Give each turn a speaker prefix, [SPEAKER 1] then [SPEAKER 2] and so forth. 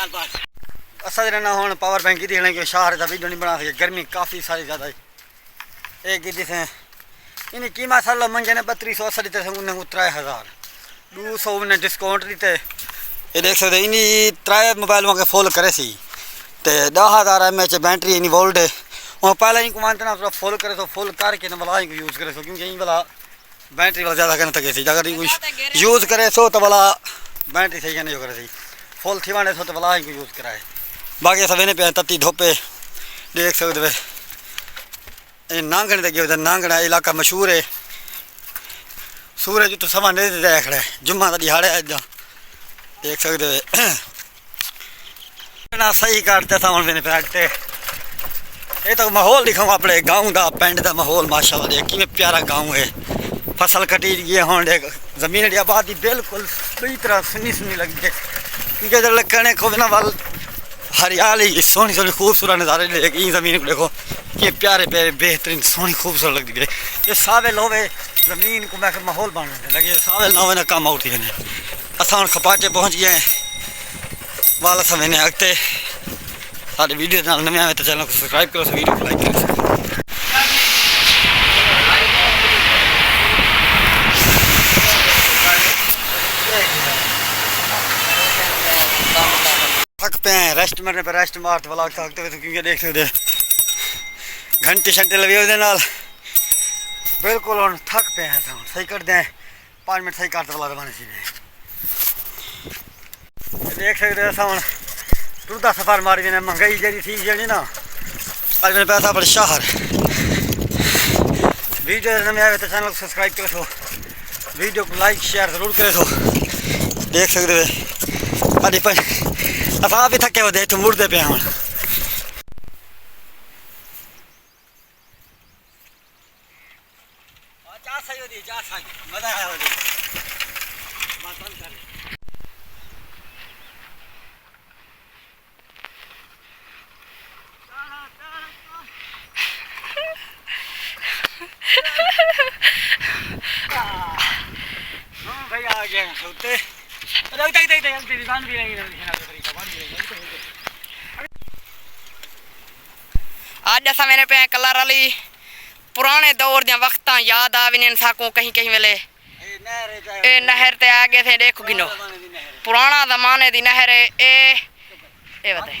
[SPEAKER 1] असा रहना हूँ पावर बैंक की कि शहर का वीडियो नहीं बना सके, गर्मी काफ़ी सारी ज़्यादा है। एक की थे इन कीमत साल मंगे ने 3280 दी उन्हें 3000 200 उन्हें डिस्काउंट दी थे। ये देख सकते इन 3 मोबाइल के फुल करे सी ते 10,000 mAh बैटरी इन वोल्ट है। और पहले ही कमाते ना थोड़ा फुल करे सो फुल करके ना वाला यूज़ करे सो, क्योंकि वाला बैटरी वाला ज़्यादा कहने तक अगर कुछ यूज़ करे सो तो वाला बैटरी सही कहने जो करे सी फुल थी वाने सो तो वाला ही यूज़ कराए। बाकी सवेने पे तत्ती धोपे देख सकते वे नांगण तक गए। नांगण इलाका मशहूर है, सूरज तो सवा नहीं देख रहा है, जुम्मा का दिहाड़ा है अज देख सकते वे ना सही करते सामने फैक्टे। ये तो माहौल दिखाऊँ अपने गाँव का पिंड का माहौल माशाल्लाह देख कि प्यारा गाँव है। फसल कटी गई हों जमीन की आबादी बिल्कुल पूरी तरह सुनी सुनी लगी है, क्योंकि जब कने को बिना वाल हरियाली सोहनी सोहनी खूबसूरत नज़ारे लेकिन ज़मीन को देखो कि प्यारे प्यारे बेहतरीन सोहनी खूबसूरत लगती है। ये सावे लोवे ज़मीन को मैं माहौल बनने लगे, सावे लोवे ना काम उठी ने असा खपाटे पहुँच गए हैं वाला समय ने अगते सारे वीडियो नवे आए तो चैनल को सब्सक्राइब करो, वीडियो को लाइक करो। थक पे हैं रेस्ट मरने पर रेस्ट मारते वाला थकते हुए, क्योंकि देख सकते घंटे शंटे लगे उसके नाल बिल्कुल हम थक पे हैं। सही कर दें 5 मिनट सही करते वाला बने सी देख सकते हैं हम टुरदा सफर मारी देने। महंगाई जी थी जी ना अज मैंने पैसा पर शहर वीडियो नवे आए तो चैनल को सब्सक्राइब करो सो, वीडियो को लाइक शेयर जरूर करे सो। देख सकते हो अभी असा भी थके हुए तो मुड़ते पे हम मजा आया भाई आ गए सोते
[SPEAKER 2] आज असा मैंने पे कलर वाली पुराने दौर दिया वक्त याद आ भी साकू कहीं कहीं वेले ए नहर ते आ गए थे। देखो गिनो पुराना जमाने दी नहर है ए बताए।